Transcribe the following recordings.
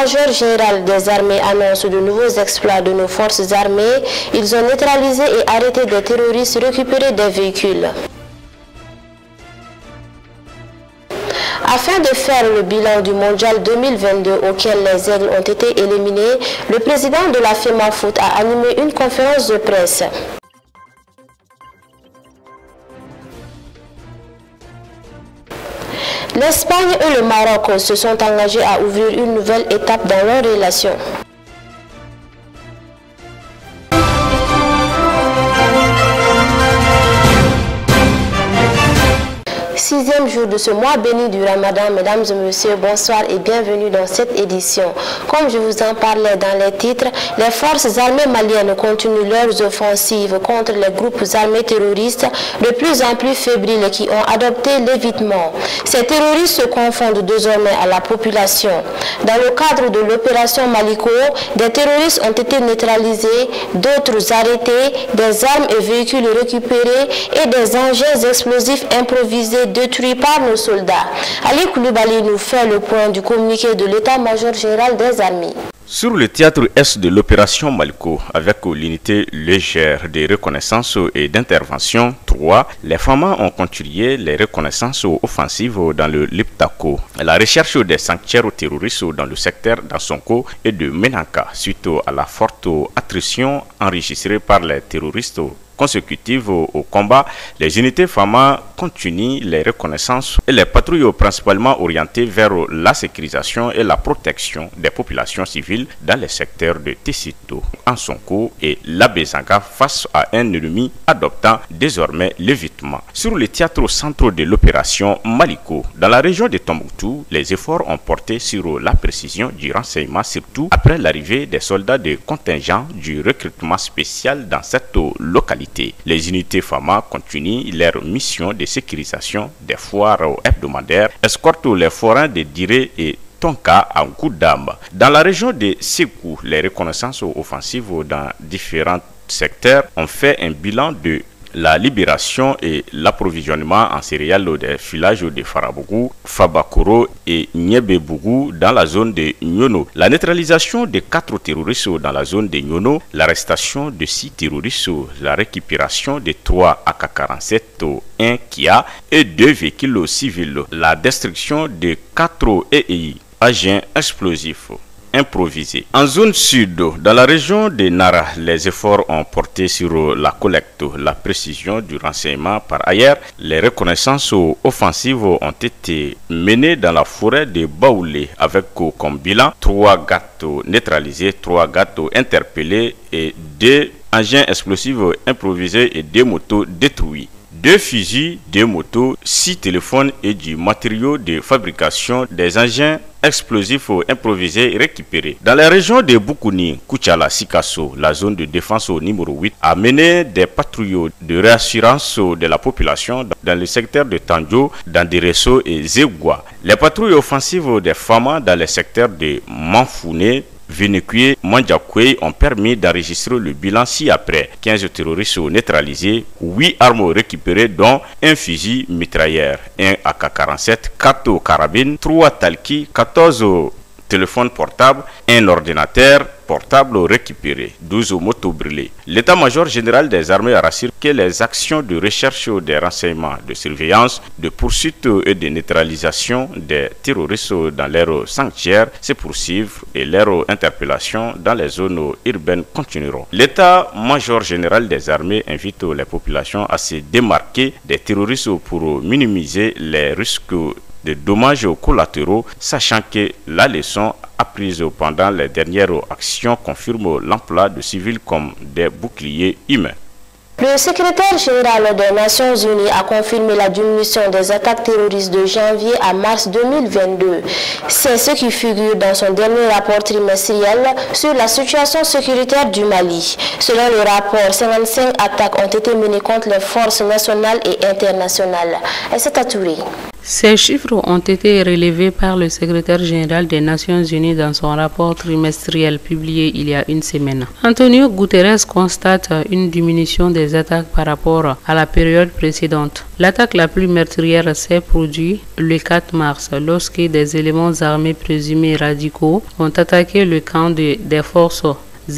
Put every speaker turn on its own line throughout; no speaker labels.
l'état-major général des armées annonce de nouveaux exploits de nos forces armées. Ils ont neutralisé et arrêté des terroristes, récupéré des véhicules. Afin de faire le bilan du mondial 2022 auquel les Aigles ont été éliminés, le président de la FEMAFOOT a animé une conférence de presse. L'Espagne et le Maroc se sont engagés à ouvrir une nouvelle étape dans leurs relations. Sixième jour de ce mois béni du Ramadan, mesdames et messieurs, bonsoir et bienvenue dans cette édition. Comme je vous en parlais dans les titres, les forces armées maliennes continuent leurs offensives contre les groupes armés terroristes de plus en plus fébriles qui ont adopté l'évitement. Ces terroristes se confondent désormais à la population. Dans le cadre de l'opération Maliko, des terroristes ont été neutralisés, d'autres arrêtés, des armes et véhicules récupérés et des engins explosifs improvisés détruits par nos soldats. Ali Koulibaly nous fait le point du communiqué de l'état-major général des armées.
Sur le théâtre Est de l'opération Maliko, avec l'unité légère de reconnaissance et d'intervention 3, les FAMA ont continué les reconnaissances offensives dans le Liptako, la recherche des sanctuaires terroristes dans le secteur d'Ansonko et de Menanka, suite à la forte attrition enregistrée par les terroristes consécutives au combat. Les unités FAMA continuent les reconnaissances et les patrouilles principalement orientées vers la sécurisation et la protection des populations civiles dans les secteurs de Tessito, Ansonko et Labezanga face à un ennemi adoptant désormais l'évitement. Sur le théâtre central de l'opération Maliko, dans la région de Tombouctou, les efforts ont porté sur la précision du renseignement, surtout après l'arrivée des soldats de contingent du recrutement spécial dans cette localité. Les unités FAMA continuent leur mission de sécurisation des foires hebdomadaires, escortent les forains de Diré et Tonka en coup d'âme. Dans la région de Sékou, les reconnaissances offensives dans différents secteurs ont fait un bilan de la libération et l'approvisionnement en céréales des villages de Farabougou, Fabakoro et Nyebebougou dans la zone de Nyono. La neutralisation de 4 terroristes dans la zone de Nyono, l'arrestation de 6 terroristes, la récupération de 3 AK-47, 1 Kia et 2 véhicules civils, la destruction de 4 EI, agents explosifs improvisés. En zone sud, dans la région de Nara, les efforts ont porté sur la collecte, la précision du renseignement. Par ailleurs, les reconnaissances offensives ont été menées dans la forêt de Baoulé avec comme bilan 3 gâteaux neutralisés, 3 gâteaux interpellés et 2 engins explosifs improvisés et 2 motos détruits. 2 fusils, 2 motos, 6 téléphones et du matériau de fabrication des engins explosifs improvisés récupérés. Dans la région de Boukouni, Kouchala, Sikasso, la zone de défense au numéro 8 a mené des patrouilles de réassurance de la population dans le secteur de Tandjo, Dandiresso et Zegwa. Les patrouilles offensives des FAMA dans le secteur de Manfouné, Vénécué, Mandjakoué ont permis d'enregistrer le bilan ci-après. 15 terroristes neutralisés, 8 armes récupérées dont un fusil mitrailleur, 1 AK-47, 4 carabines, 3 talki, 14 téléphones portables, 1 ordinateur portable récupéré, 12 motos brûlées. L'état-major général des armées rassure que les actions de recherche des renseignements, de surveillance, de poursuite et de neutralisation des terroristes dans leurs sanctuaires se poursuivent et leurs interpellations dans les zones urbaines continueront. L'état-major général des armées invite les populations à se démarquer des terroristes pour minimiser les risques de dommages collatéraux, sachant que la leçon apprise pendant les dernières actions confirme l'emploi de civils comme des boucliers humains.
Le secrétaire général des Nations Unies a confirmé la diminution des attaques terroristes de janvier à mars 2022. C'est ce qui figure dans son dernier rapport trimestriel sur la situation sécuritaire du Mali. Selon le rapport, 55 attaques ont été menées contre les forces nationales et internationales. Et c'est à Touré.
Ces chiffres ont été relevés par le secrétaire général des Nations Unies dans son rapport trimestriel publié il y a une semaine. Antonio Guterres constate une diminution des attaques par rapport à la période précédente. L'attaque la plus meurtrière s'est produite le 4 mars lorsque des éléments armés présumés radicaux ont attaqué le camp des forces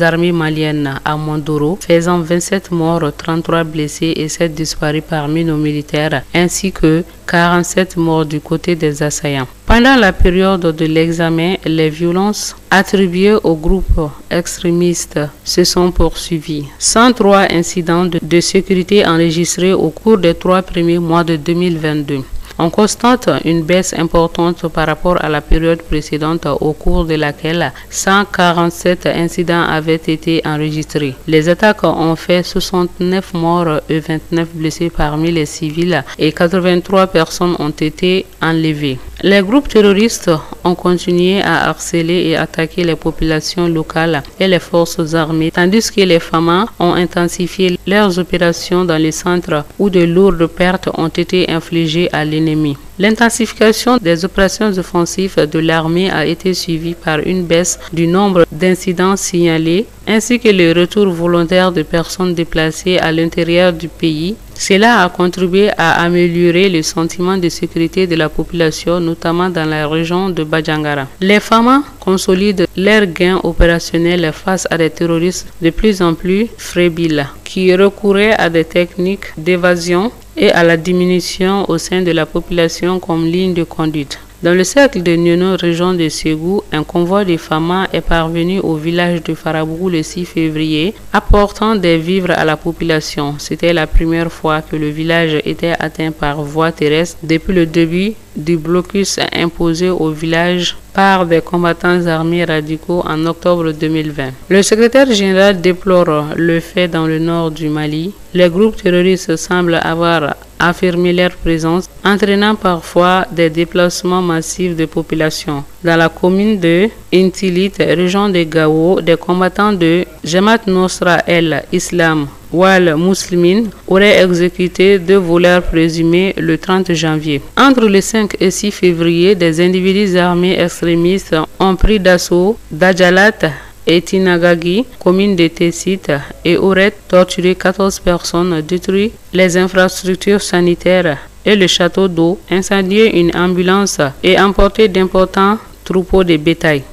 armées maliennes à Mondoro, faisant 27 morts, 33 blessés et 7 disparus parmi nos militaires, ainsi que 47 morts du côté des assaillants. Pendant la période de l'examen, les violences attribuées au groupe extrémiste se sont poursuivies. 103 incidents de sécurité enregistrés au cours des 3 premiers mois de 2022. On constate une baisse importante par rapport à la période précédente au cours de laquelle 147 incidents avaient été enregistrés. Les attaques ont fait 69 morts et 29 blessés parmi les civils et 83 personnes ont été enlevées. Les groupes terroristes ont continué à harceler et attaquer les populations locales et les forces armées, tandis que les FAMA ont intensifié leurs opérations dans les centres où de lourdes pertes ont été infligées à l'ennemi. L'intensification des opérations offensives de l'armée a été suivie par une baisse du nombre d'incidents signalés, ainsi que le retour volontaire de personnes déplacées à l'intérieur du pays. Cela a contribué à améliorer le sentiment de sécurité de la population, notamment dans la région de Badjangara. Les FAMA consolident leurs gains opérationnels face à des terroristes de plus en plus frébiles, qui recouraient à des techniques d'évasion et à la diminution au sein de la population comme ligne de conduite. Dans le cercle de Nyono, région de Ségou, un convoi de FAMA est parvenu au village de Farabougou le 6 février, apportant des vivres à la population. C'était la première fois que le village était atteint par voie terrestre depuis le début du blocus imposé au village par des combattants armés radicaux en octobre 2020. Le secrétaire général déplore le fait dans le nord du Mali. Les groupes terroristes semblent avoir affirmé leur présence, entraînant parfois des déplacements massifs de population. Dans la commune de Intilit, région de Gao, des combattants de Jamaat Nosra el-Islam Wal Muslimin auraient exécuté 2 voleurs présumés le 30 janvier. Entre le 5 et 6 février, des individus armés extrémistes ont pris d'assaut Dajalat et Tinagagi, commune de Tessit, et auraient torturé 14 personnes, détruit les infrastructures sanitaires et le château d'eau, incendié une ambulance et emporté d'importants troupeaux de bétail.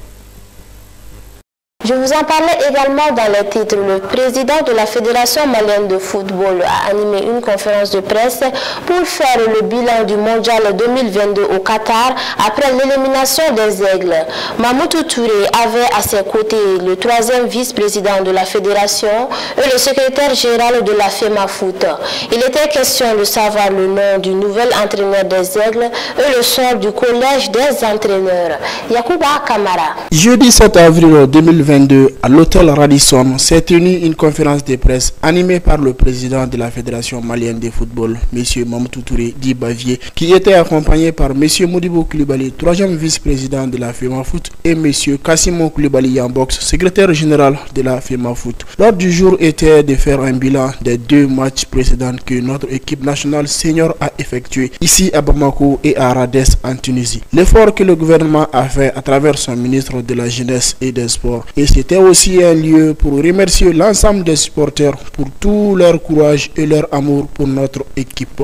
Je vous en parlais également dans les titres. Le président de la Fédération malienne de football a animé une conférence de presse pour faire le bilan du mondial 2022 au Qatar après l'élimination des Aigles. Mamoutou Touré avait à ses côtés le 3e vice-président de la Fédération et le secrétaire général de la FEMAFOOT. Il était question de savoir le nom du nouvel entraîneur des Aigles et le sort du collège des entraîneurs. Yacouba Kamara.
Jeudi 7 avril 2022, à l'hôtel Radisson, s'est tenue une conférence de presse animée par le président de la Fédération malienne de football, M. Mamoutou Touré dit Bavier, qui était accompagné par M. Modibo Koulibaly, 3e vice-président de la FEMAFOOT, et M. Kassimo Koulibaly Yambox, secrétaire général de la FEMAFOOT. L'ordre du jour était de faire un bilan des 2 matchs précédents que notre équipe nationale senior a effectué ici à Bamako et à Rades en Tunisie. L'effort que le gouvernement a fait à travers son ministre de la Jeunesse et des Sports. Et c'était aussi un lieu pour remercier l'ensemble des supporters pour tout leur courage et leur amour pour notre équipe.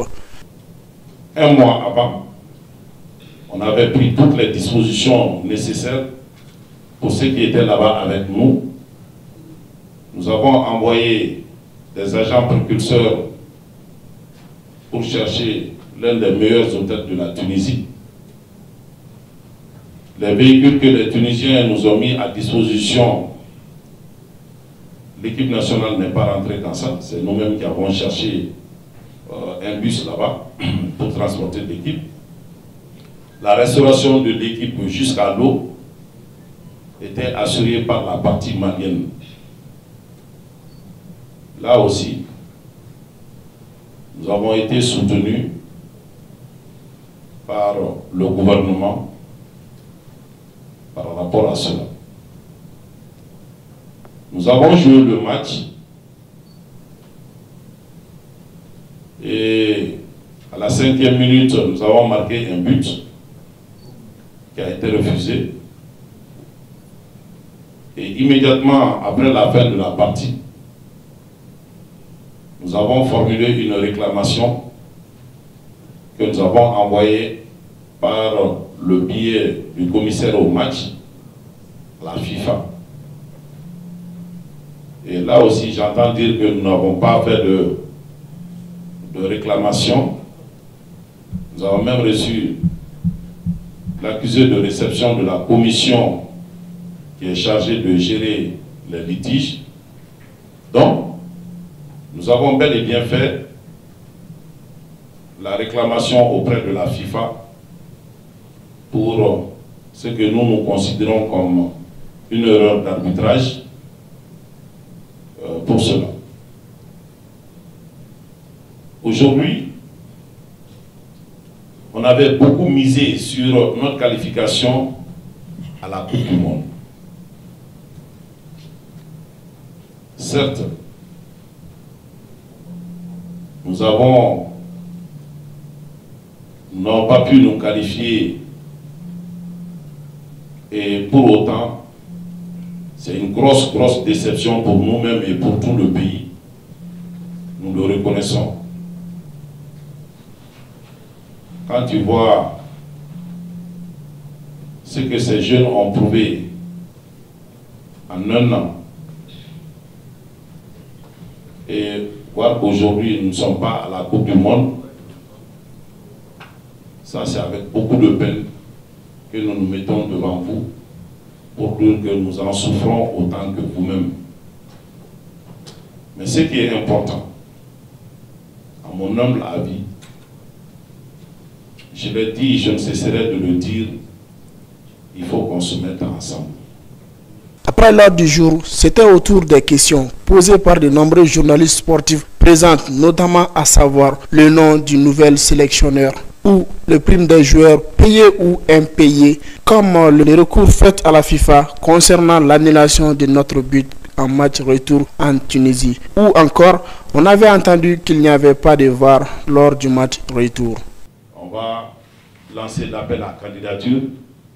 Un mois avant, on avait pris toutes les dispositions nécessaires pour ceux qui étaient là-bas avec nous. Nous avons envoyé des agents précurseurs pour chercher l'un des meilleurs hôtels de la Tunisie. Les véhicules que les Tunisiens nous ont mis à disposition, l'équipe nationale n'est pas rentrée dans ça. C'est nous-mêmes qui avons cherché un bus là-bas pour transporter l'équipe. La restauration de l'équipe jusqu'à l'eau était assurée par la partie malienne. Là aussi, nous avons été soutenus par le gouvernement par rapport à cela. Nous avons joué le match et À la 5e minute, nous avons marqué un but qui a été refusé. Et immédiatement après la fin de la partie, nous avons formulé une réclamation que nous avons envoyée par le biais du commissaire au match à la FIFA. Et là aussi, j'entends dire que nous n'avons pas fait de réclamation. Nous avons même reçu l'accusé de réception de la commission qui est chargée de gérer les litiges. Donc, nous avons bel et bien fait la réclamation auprès de la FIFA pour ce que nous considérons comme une erreur d'arbitrage pour cela. Aujourd'hui, on avait beaucoup misé sur notre qualification à la Coupe du Monde. Certes, nous n'avons pas pu nous qualifier et pour autant, c'est une grosse déception pour nous-mêmes et pour tout le pays. Nous le reconnaissons. Quand tu vois ce que ces jeunes ont prouvé en un an, et voir qu'aujourd'hui nous ne sommes pas à la Coupe du Monde, ça c'est avec beaucoup de peine que nous nous mettons devant vous pour dire que nous en souffrons autant que vous-même. Mais ce qui est important, à mon humble avis, je l'ai dit, je ne cesserai de le dire, il faut qu'on se mette ensemble.
Après l'ordre du jour, c'était au tour des questions posées par de nombreux journalistes sportifs présents, notamment à savoir le nom du nouvel sélectionneur ou le prime des joueurs payés ou impayés, comme le recours fait à la FIFA concernant l'annulation de notre but en match retour en Tunisie. Ou encore, on avait entendu qu'il n'y avait pas de VAR lors du match retour.
On va lancer l'appel à candidature.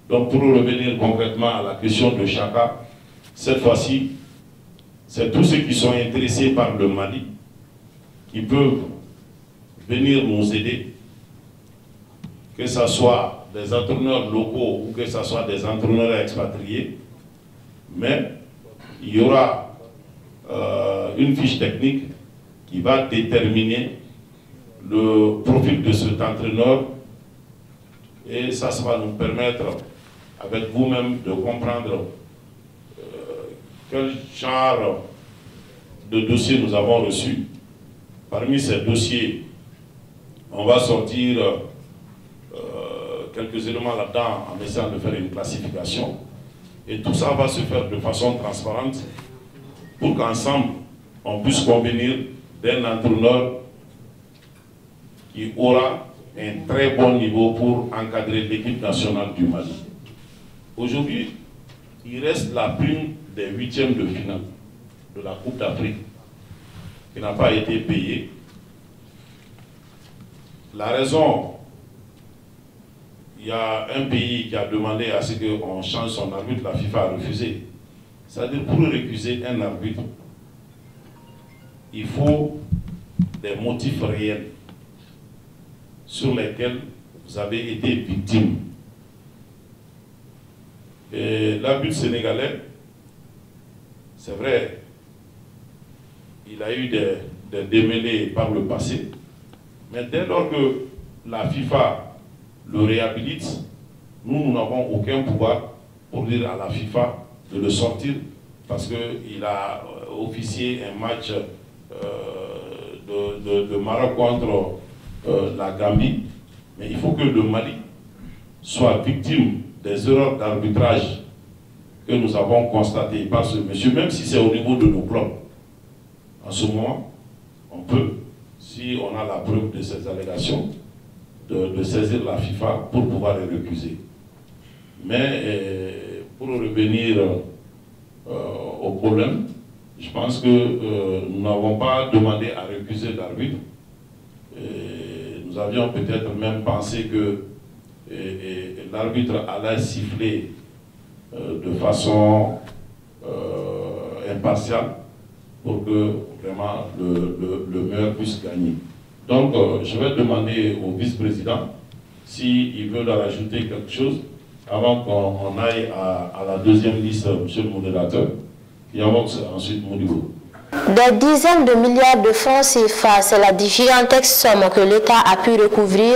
Donc pour revenir concrètement à la question de Chaka, cette fois-ci, c'est tous ceux qui sont intéressés par le Mali qui peuvent venir nous aider, que ce soit des entraîneurs locaux ou que ce soit des entraîneurs expatriés, mais il y aura une fiche technique qui va déterminer le profil de cet entraîneur et ça va nous permettre, avec vous-même, de comprendre quel genre de dossier nous avons reçu. Parmi ces dossiers, on va sortir quelques éléments là-dedans en essayant de faire une classification. Et tout ça va se faire de façon transparente pour qu'ensemble, on puisse convenir d'un entraîneur qui aura un très bon niveau pour encadrer l'équipe nationale du Mali. Aujourd'hui, il reste la prime des 8e de finale de la Coupe d'Afrique qui n'a pas été payée. La raison, il y a un pays qui a demandé à ce qu'on change son arbitre, la FIFA a refusé. C'est-à-dire, pour récuser un arbitre, il faut des motifs réels sur lesquels vous avez été victime. Et l'arbitre sénégalais, c'est vrai, il a eu des démêlés par le passé, mais dès lors que la FIFA le réhabilite, nous n'avons aucun pouvoir pour dire à la FIFA de le sortir parce qu'il a officié un match de Maroc contre la Gambie. Mais il faut que le Mali soit victime des erreurs d'arbitrage que nous avons constatées par ce monsieur, même si c'est au niveau de nos clubs. En ce moment, on peut, si on a la preuve de ces allégations, de saisir la FIFA pour pouvoir les recuser. Mais pour revenir au problème, je pense que nous n'avons pas demandé à recuser l'arbitre. Nous nous avions peut-être même pensé que l'arbitre allait siffler de façon impartiale pour que vraiment le meilleur puisse gagner. Donc, je vais demander au vice-président s'il veut leur ajouter quelque chose avant qu'on aille à la deuxième liste, monsieur le modérateur, et ensuite Modibo.
Des dizaines de milliards de francs CFA, c'est la gigantesque somme que l'État a pu recouvrir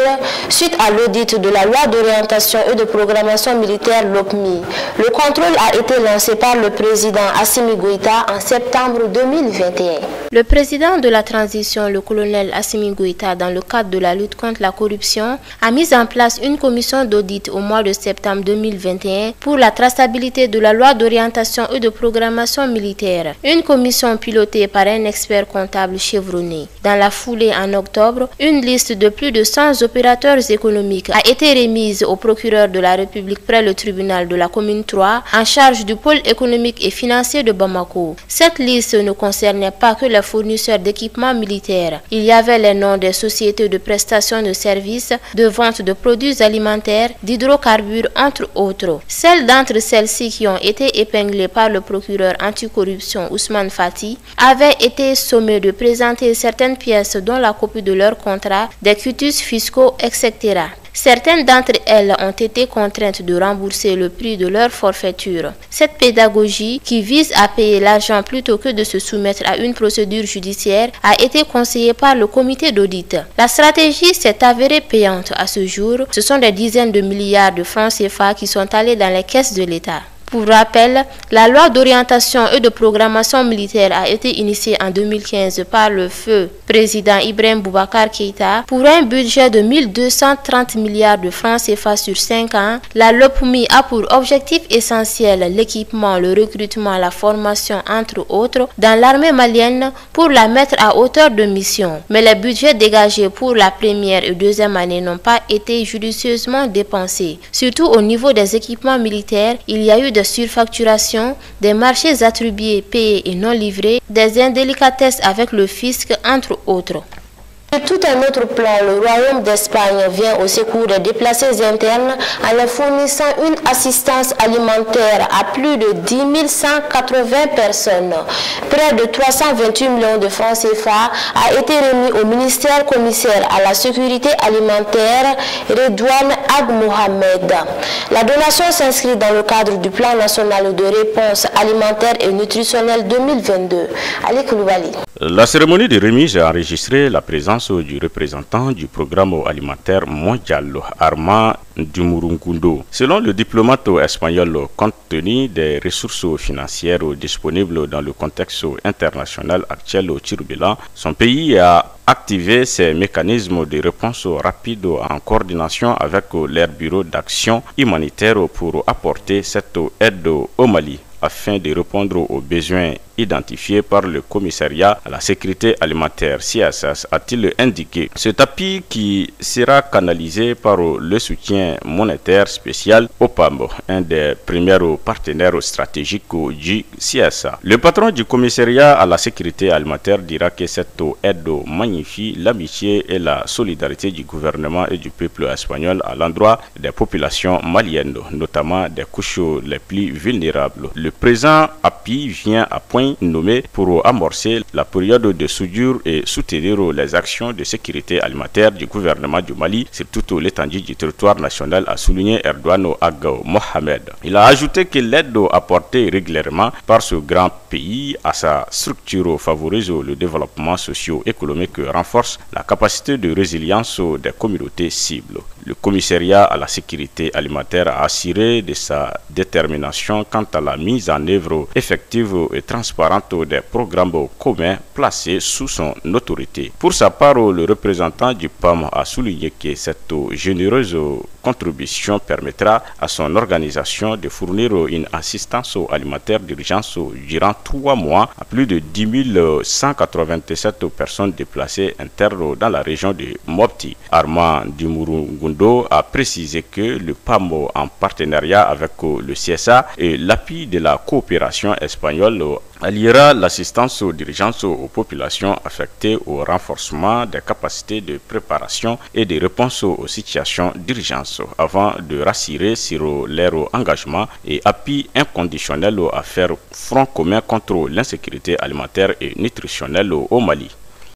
suite à l'audit de la loi d'orientation et de programmation militaire LOPMI. Le contrôle a été lancé par le président Assimi Goïta en septembre 2021. Le président de la transition, le colonel Assimi Goïta, dans le cadre de la lutte contre la corruption, a mis en place une commission d'audit au mois de septembre 2021 pour la traçabilité de la loi d'orientation et de programmation militaire. Une commission pilotée par un expert comptable chevronné. Dans la foulée, en octobre, une liste de plus de 100 opérateurs économiques a été remise au procureur de la République près le tribunal de la commune 3 en charge du pôle économique et financier de Bamako. Cette liste ne concernait pas que les fournisseurs d'équipements militaires. Il y avait les noms des sociétés de prestation de services, de vente de produits alimentaires, d'hydrocarbures, entre autres. Celles d'entre celles-ci qui ont été épinglées par le procureur anticorruption Ousmane Fati avaient été sommés de présenter certaines pièces dont la copie de leur contrat, des quitus fiscaux, etc. Certaines d'entre elles ont été contraintes de rembourser le prix de leur forfaiture. Cette pédagogie, qui vise à payer l'argent plutôt que de se soumettre à une procédure judiciaire, a été conseillée par le comité d'audit. La stratégie s'est avérée payante à ce jour. Ce sont des dizaines de milliards de francs CFA qui sont allés dans les caisses de l'État. Pour rappel, la loi d'orientation et de programmation militaire a été initiée en 2015 par le feu président Ibrahim Boubacar Keïta pour un budget de 1230 milliards de francs CFA sur 5 ans. La LOPMI a pour objectif essentiel l'équipement, le recrutement, la formation, entre autres, dans l'armée malienne pour la mettre à hauteur de mission. Mais les budgets dégagés pour la première et deuxième année n'ont pas été judicieusement dépensés. Surtout au niveau des équipements militaires, il y a eu de surfacturation, des marchés attribués, payés et non livrés, des indélicatesses avec le fisc, entre autres. De tout un autre plan, le Royaume d'Espagne vient au secours des déplacés internes en leur fournissant une assistance alimentaire à plus de 10 180 personnes. Près de 328 millions de francs CFA a été remis au ministère commissaire à la sécurité alimentaire Redouane Ag Mohamed. La donation s'inscrit dans le cadre du plan national de réponse alimentaire et nutritionnelle 2022. Ali Koulibaly.
La cérémonie de remise a enregistré la présence du représentant du programme alimentaire mondial, Armand Dumurungundo. Selon le diplomate espagnol, compte tenu des ressources financières disponibles dans le contexte international actuel turbulent, son pays a activé ses mécanismes de réponse rapide en coordination avec leur bureau d'action humanitaire pour apporter cette aide au Mali, afin de répondre aux besoins identifiés par le commissariat à la sécurité alimentaire CSS, a-t-il indiqué. Cet appui qui sera canalisé par le soutien monétaire spécial au PAM, un des premiers partenaires stratégiques du CSA. Le patron du commissariat à la sécurité alimentaire dira que cette aide magnifie l'amitié et la solidarité du gouvernement et du peuple espagnol à l'endroit des populations maliennes, notamment des couches les plus vulnérables. Le présent appui vient à point nommé pour amorcer la période de soudure et soutenir les actions de sécurité alimentaire du gouvernement du Mali sur toute l'étendue du territoire national, a souligné Redouane Ag Mohamed. Il a ajouté que l'aide apportée régulièrement par ce grand pays à sa structure favorise le développement socio-économique et renforce la capacité de résilience des communautés cibles. Le commissariat à la sécurité alimentaire a assuré de sa détermination quant à la mise en œuvre effective et transparente des programmes communs placés sous son autorité. Pour sa part, le représentant du PAM a souligné que cette généreuse contribution permettra à son organisation de fournir une assistance alimentaire d'urgence durant 3 mois à plus de 10 187 personnes déplacées internes dans la région de Mopti. Armand Dumurungundo a précisé que le PAM, en partenariat avec le CSA et l'appui de la coopération espagnole, alliera l'assistance aux dirigeants aux populations affectées au renforcement des capacités de préparation et de réponse aux situations d'urgence avant de rassurer sur leur engagement et appui inconditionnel à faire front commun contre l'insécurité alimentaire et nutritionnelle au Mali.